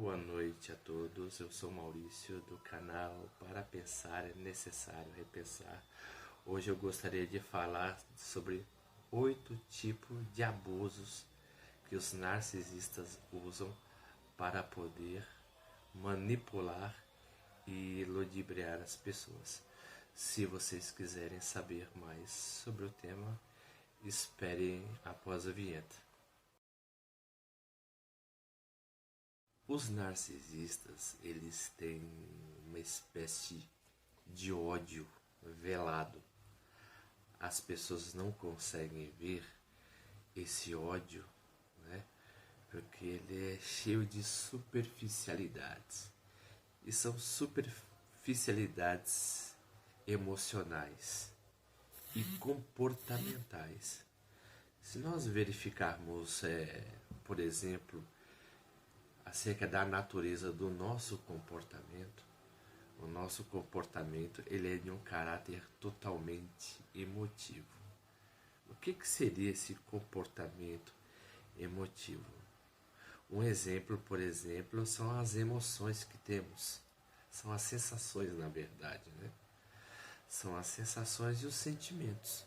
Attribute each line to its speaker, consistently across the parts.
Speaker 1: Boa noite a todos, eu sou Maurício do canal Para Pensar é Necessário Repensar. Hoje eu gostaria de falar sobre 8 tipos de abusos que os narcisistas usam para poder manipular e ludibriar as pessoas. Se vocês quiserem saber mais sobre o tema, esperem após a vinheta. Os narcisistas, eles têm uma espécie de ódio velado. As pessoas não conseguem ver esse ódio, né? Porque ele é cheio de superficialidades. E são superficialidades emocionais e comportamentais. Se nós verificarmos, por exemplo, acerca da natureza do nosso comportamento, o nosso comportamento ele é de um caráter totalmente emotivo. O que seria esse comportamento emotivo? Um exemplo, por exemplo, são as emoções que temos. São as sensações, na verdade, né? São as sensações e os sentimentos.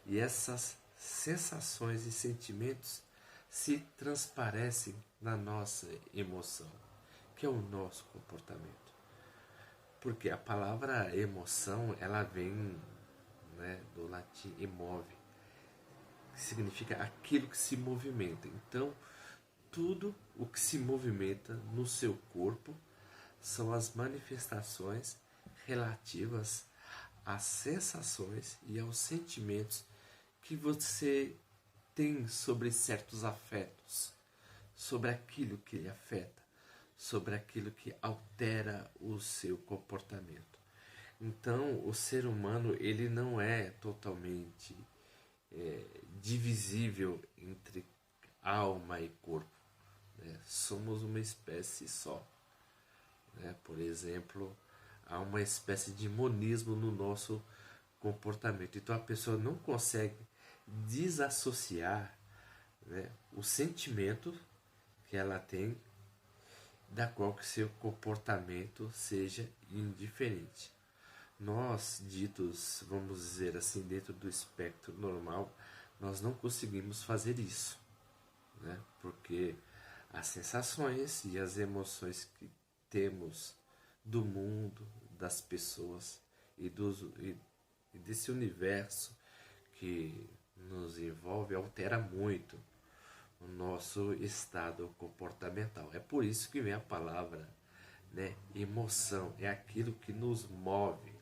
Speaker 1: E essas sensações e sentimentos se transparecem na nossa emoção, que é o nosso comportamento. Porque a palavra emoção, ela vem, né, do latim emove, que significa aquilo que se movimenta. Então, tudo o que se movimenta no seu corpo são as manifestações relativas às sensações e aos sentimentos que você tem sobre certos afetos, sobre aquilo que lhe afeta, sobre aquilo que altera o seu comportamento. Então, o ser humano ele não é totalmente divisível entre alma e corpo, né? Somos uma espécie só, né? Por exemplo, há uma espécie de monismo no nosso comportamento. Então a pessoa não consegue desassociar, né, o sentimento que ela tem da qual que seu comportamento seja indiferente. Nós, ditos, vamos dizer assim, dentro do espectro normal, nós não conseguimos fazer isso, né? Porque as sensações e as emoções que temos do mundo, das pessoas e desse universo que nos envolve altera muito o nosso estado comportamental. É por isso que vem a palavra, né? Emoção é aquilo que nos move.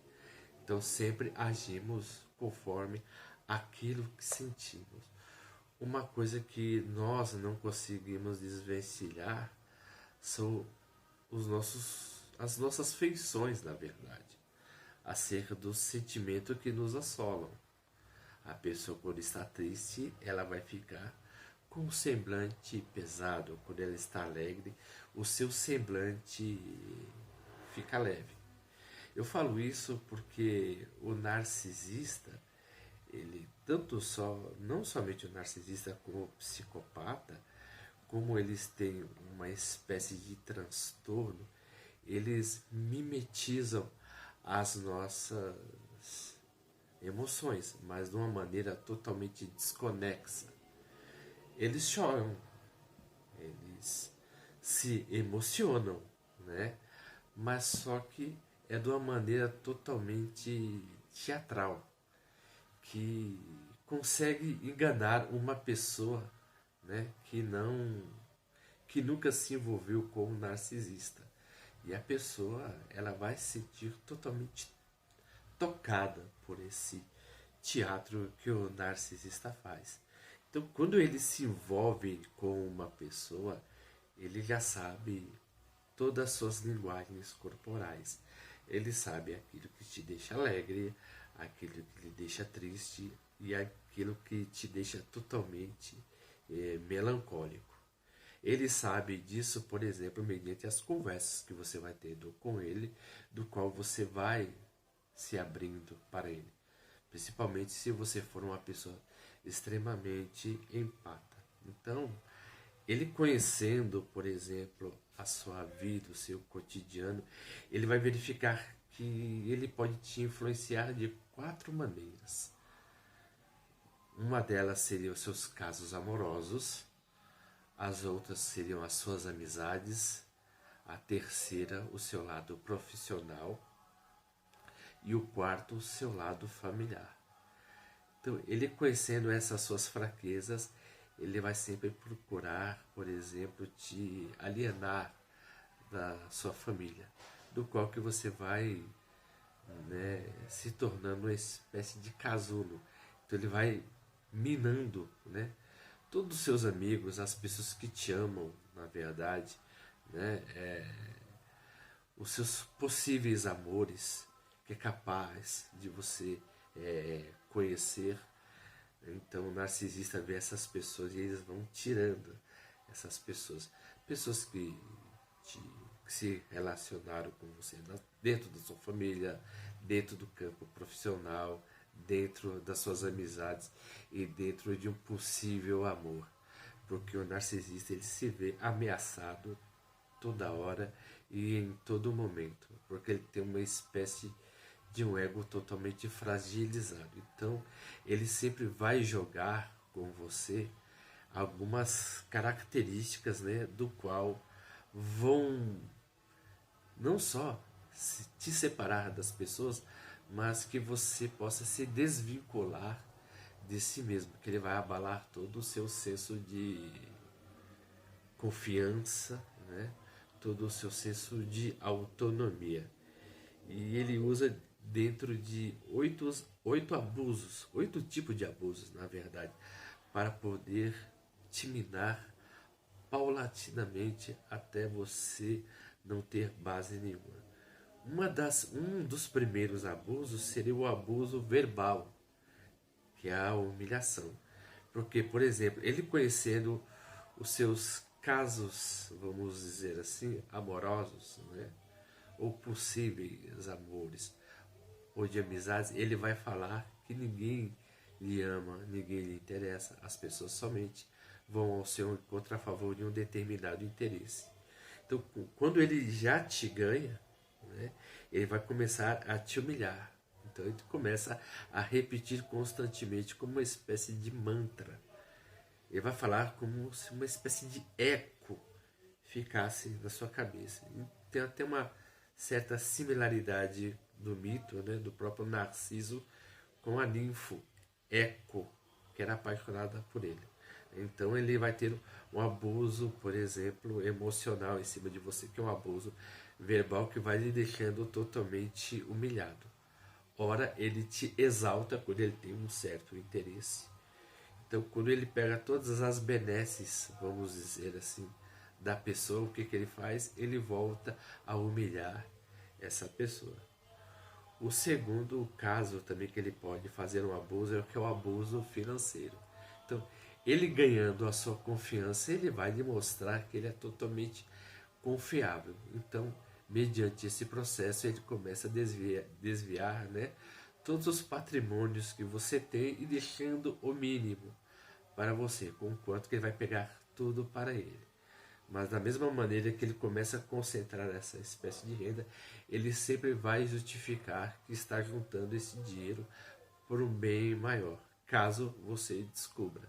Speaker 1: Então sempre agimos conforme aquilo que sentimos. Uma coisa que nós não conseguimos desvencilhar são as nossas feições, na verdade, acerca do sentimento que nos assolam. A pessoa, quando está triste, ela vai ficar com o semblante pesado. Quando ela está alegre, o seu semblante fica leve. Eu falo isso porque o narcisista, ele não somente o narcisista como o psicopata, como eles têm uma espécie de transtorno, eles mimetizam as nossas emoções, mas de uma maneira totalmente desconexa. Eles choram, eles se emocionam, né? Mas só que é de uma maneira totalmente teatral, que consegue enganar uma pessoa, né, que nunca se envolveu com um narcisista. E a pessoa ela vai se sentir totalmente tocada por esse teatro que o narcisista faz. Então, quando ele se envolve com uma pessoa, ele já sabe todas as suas linguagens corporais. Ele sabe aquilo que te deixa alegre, aquilo que lhe deixa triste e aquilo que te deixa totalmente melancólico. Ele sabe disso, por exemplo, mediante as conversas que você vai tendo com ele, do qual você vai se abrindo para ele. Principalmente se você for uma pessoa extremamente empática. Então, ele conhecendo, por exemplo, a sua vida, o seu cotidiano, ele vai verificar que ele pode te influenciar de 4 maneiras. Uma delas seria os seus casos amorosos, as outras seriam as suas amizades, a terceira, o seu lado profissional e o quarto, o seu lado familiar. Então, ele conhecendo essas suas fraquezas, ele vai sempre procurar, por exemplo, te alienar da sua família, do qual que você vai, né, se tornando uma espécie de casulo. Então ele vai minando, né, todos os seus amigos, as pessoas que te amam, na verdade, né, os seus possíveis amores, que é capaz de você conhecer. Então o narcisista vê essas pessoas e eles vão tirando essas pessoas. Pessoas que se relacionaram com você dentro da sua família, dentro do campo profissional, dentro das suas amizades e dentro de um possível amor. Porque o narcisista ele se vê ameaçado toda hora e em todo momento, porque ele tem uma espécie de um ego totalmente fragilizado. Então, ele sempre vai jogar com você algumas características, né, do qual vão não só te separar das pessoas, mas que você possa se desvincular de si mesmo, que ele vai abalar todo o seu senso de confiança, né? Todo o seu senso de autonomia. E ele usa dentro de oito abusos, 8 tipos de abusos, na verdade, para poder te minar paulatinamente até você não ter base nenhuma. Um dos primeiros abusos seria o abuso verbal, que é a humilhação. Porque, por exemplo, ele conhecendo os seus casos, vamos dizer assim, amorosos, né? Ou possíveis amores, ou de amizades, ele vai falar que ninguém lhe ama, ninguém lhe interessa, as pessoas somente vão ao seu encontro a favor de um determinado interesse. Então, quando ele já te ganha, né, ele vai começar a te humilhar. Então, ele começa a repetir constantemente como uma espécie de mantra. Ele vai falar como se uma espécie de eco ficasse na sua cabeça. E tem até uma certa similaridade do mito, né, do próprio Narciso com a ninfo Eco, que era apaixonada por ele. Então ele vai ter um abuso, por exemplo, emocional em cima de você, que é um abuso verbal que vai lhe deixando totalmente humilhado. Ora, ele te exalta quando ele tem um certo interesse. Então, quando ele pega todas as benesses, vamos dizer assim, da pessoa, o que ele faz? Ele volta a humilhar essa pessoa. O segundo caso também que ele pode fazer um abuso é o que é o abuso financeiro. Então, ele ganhando a sua confiança, ele vai demonstrar que ele é totalmente confiável. Então, mediante esse processo, ele começa a desviar, né, todos os patrimônios que você tem e deixando o mínimo para você, com quanto que ele vai pegar tudo para ele. Mas da mesma maneira que ele começa a concentrar essa espécie de renda, ele sempre vai justificar que está juntando esse dinheiro por um bem maior, caso você descubra.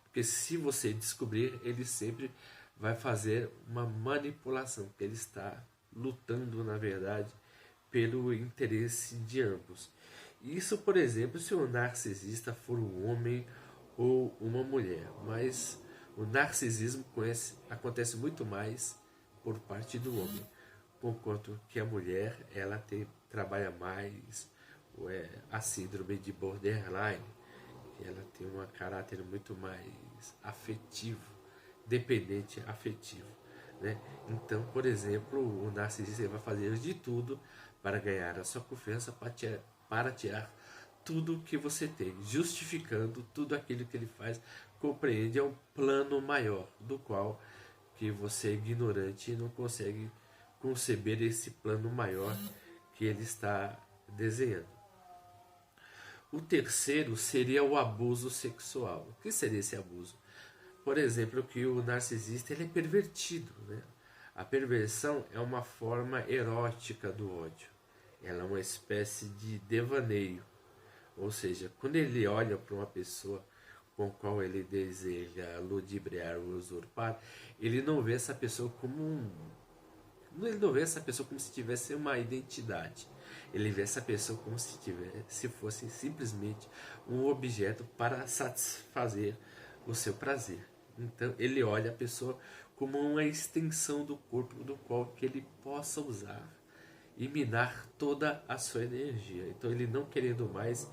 Speaker 1: Porque se você descobrir, ele sempre vai fazer uma manipulação, porque ele está lutando, na verdade, pelo interesse de ambos. Isso, por exemplo, se o narcisista for um homem ou uma mulher, mas o narcisismo acontece muito mais por parte do homem, enquanto que a mulher ela trabalha mais a síndrome de borderline, que ela tem um caráter muito mais afetivo, dependente afetivo, né? Então, por exemplo, o narcisista vai fazer de tudo para ganhar a sua confiança, para tirar tudo que você tem, justificando tudo aquilo que ele faz, compreende, é um plano maior, do qual que você é ignorante e não consegue conceber esse plano maior que ele está desenhando. O terceiro seria o abuso sexual. O que seria esse abuso? Por exemplo, que o narcisista ele é pervertido, né? A perversão é uma forma erótica do ódio. Ela é uma espécie de devaneio. Ou seja, quando ele olha para uma pessoa com a qual ele deseja ludibriar ou usurpar, ele não vê essa pessoa como ele não vê essa pessoa como se tivesse uma identidade. Ele vê essa pessoa como se fosse simplesmente um objeto para satisfazer o seu prazer. Então ele olha a pessoa como uma extensão do corpo do qual que ele possa usar e minar toda a sua energia. Então ele não querendo mais,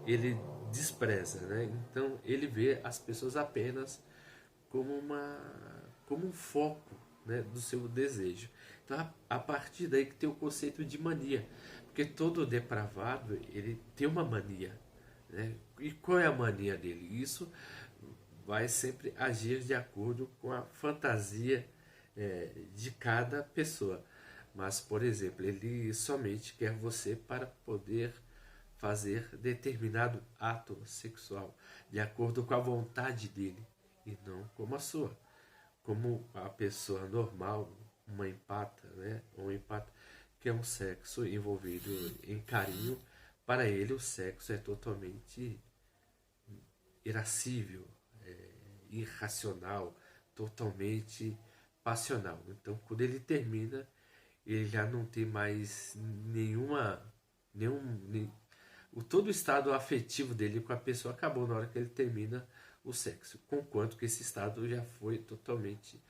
Speaker 1: ele despreza, né? Então ele vê as pessoas apenas como um foco, né, do seu desejo. Então a partir daí que tem o conceito de mania, porque todo depravado ele tem uma mania, né? E qual é a mania dele? Isso vai sempre agir de acordo com a fantasia de cada pessoa. Mas, por exemplo, ele somente quer você para poder fazer determinado ato sexual de acordo com a vontade dele e não como a sua. Como a pessoa normal, uma empata, né? Um empata que é um sexo envolvido em carinho, para ele o sexo é totalmente irascível, irracional, totalmente passional. Então, quando ele termina, ele já não tem mais todo o estado afetivo dele com a pessoa acabou na hora que ele termina o sexo, conquanto que esse estado já foi totalmente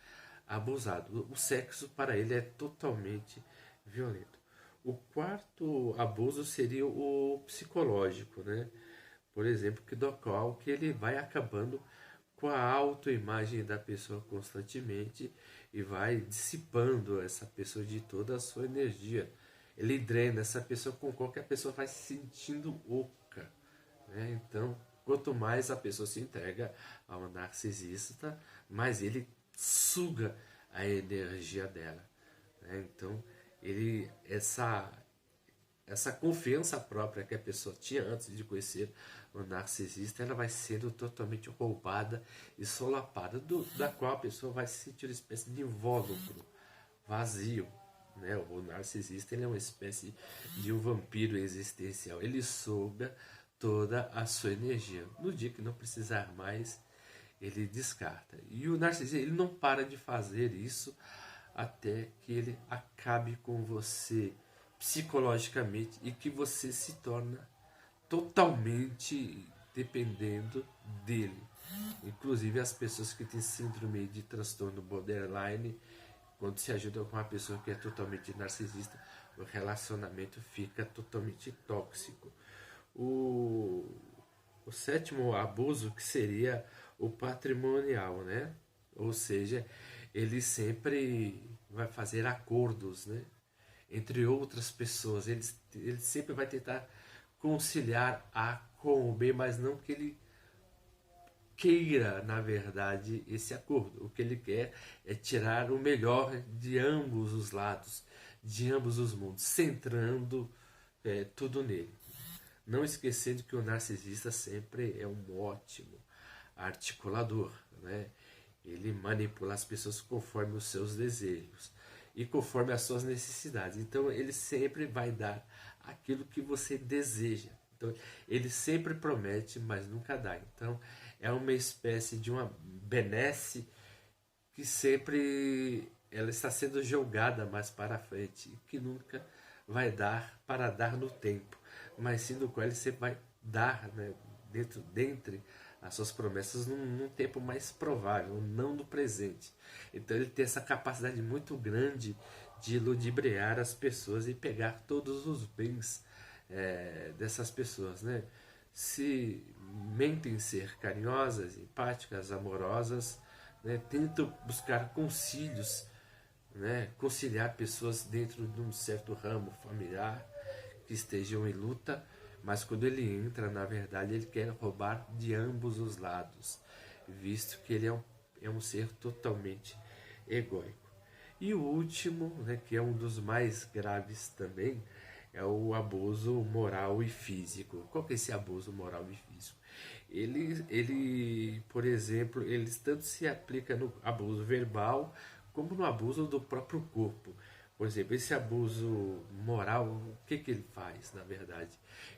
Speaker 1: abusado. O sexo para ele é totalmente violento. O quarto abuso seria o psicológico, né? Por exemplo, do qual que ele vai acabando com a autoimagem da pessoa constantemente e vai dissipando essa pessoa de toda a sua energia. Ele drena essa pessoa com qualquer pessoa vai se sentindo oca, né? Então, quanto mais a pessoa se entrega ao narcisista, mais ele suga a energia dela, né? Então, essa confiança própria que a pessoa tinha antes de conhecer o narcisista, ela vai sendo totalmente roubada e solapada, da qual a pessoa vai se sentir uma espécie de invólucro, vazio, né? O narcisista ele é uma espécie de um vampiro existencial, ele suga toda a sua energia. No dia que não precisar mais, ele descarta. E o narcisista ele não para de fazer isso até que ele acabe com você psicologicamente e que você se torna totalmente dependendo dele. Inclusive as pessoas que têm síndrome de transtorno borderline, quando se ajudam com uma pessoa que é totalmente narcisista, o relacionamento fica totalmente tóxico. O, o sétimo abuso que seria o patrimonial, né? Ou seja, ele sempre vai fazer acordos, né? Entre outras pessoas. Ele sempre vai tentar conciliar A com o B, mas não que ele queira, na verdade, esse acordo. O que ele quer é tirar o melhor de ambos os lados, de ambos os mundos, centrando tudo nele. Não esquecendo que o narcisista sempre é um ótimo articulador, né? Ele manipula as pessoas conforme os seus desejos e conforme as suas necessidades. Então ele sempre vai dar aquilo que você deseja. Então ele sempre promete, mas nunca dá. Então é uma espécie de uma benesse que sempre ela está sendo jogada mais para frente, que nunca vai dar para dar no tempo, mas sim do qual ele sempre vai dar, né, dentre as suas promessas num tempo mais provável, não no presente. Então ele tem essa capacidade muito grande de ludibriar as pessoas e pegar todos os bens dessas pessoas, né? Se mentem ser carinhosas, empáticas, amorosas, né? Tentam buscar concílios, né? Conciliar pessoas dentro de um certo ramo familiar que estejam em luta, mas quando ele entra, na verdade, ele quer roubar de ambos os lados, visto que ele é um ser totalmente egóico. E o último, né, que é um dos mais graves também, é o abuso moral e físico. Qual que é esse abuso moral e físico? Por exemplo, ele tanto se aplica no abuso verbal como no abuso do próprio corpo. Por exemplo, esse abuso moral, o que ele faz, na verdade?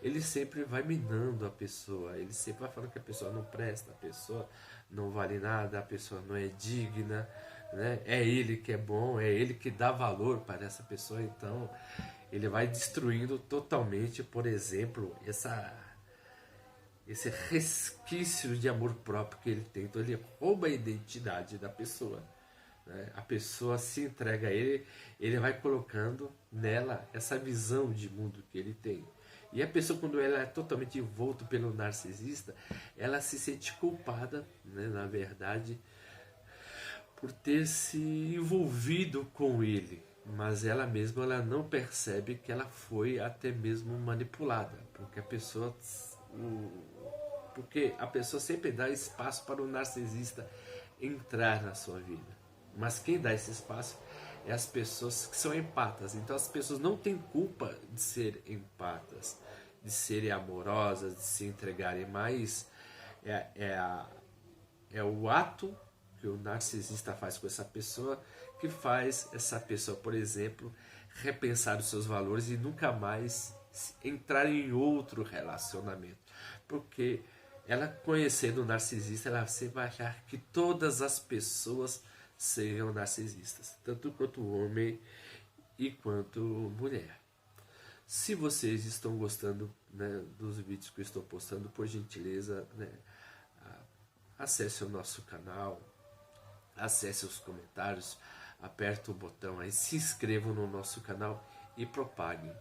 Speaker 1: Ele sempre vai minando a pessoa, ele sempre vai falando que a pessoa não presta, a pessoa não vale nada, a pessoa não é digna, né? É ele que é bom, é ele que dá valor para essa pessoa, então ele vai destruindo totalmente, por exemplo, esse resquício de amor próprio que ele tem. Então ele rouba a identidade da pessoa, né? A pessoa se entrega a ele, ele vai colocando nela essa visão de mundo que ele tem. E a pessoa, quando ela é totalmente envolta pelo narcisista, ela se sente culpada, né, na verdade, por ter se envolvido com ele. Mas ela mesma, ela não percebe que ela foi até mesmo manipulada, porque porque a pessoa sempre dá espaço para o narcisista entrar na sua vida. Mas quem dá esse espaço é as pessoas que são empatas. Então as pessoas não têm culpa de ser empatas, de serem amorosas, de se entregarem mais. É, é, é o ato que o narcisista faz com essa pessoa que faz essa pessoa, por exemplo, repensar os seus valores e nunca mais entrar em outro relacionamento. Porque ela, conhecendo o narcisista, ela sempre vai achar que todas as pessoas sejam narcisistas, tanto quanto homem e quanto mulher. Se vocês estão gostando, né, dos vídeos que eu estou postando, por gentileza, né, acesse o nosso canal, acesse os comentários, aperte o botão aí, se inscrevam no nosso canal e propaguem.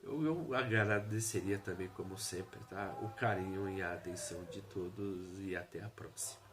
Speaker 1: Eu agradeceria também, como sempre, tá, o carinho e a atenção de todos, e até a próxima.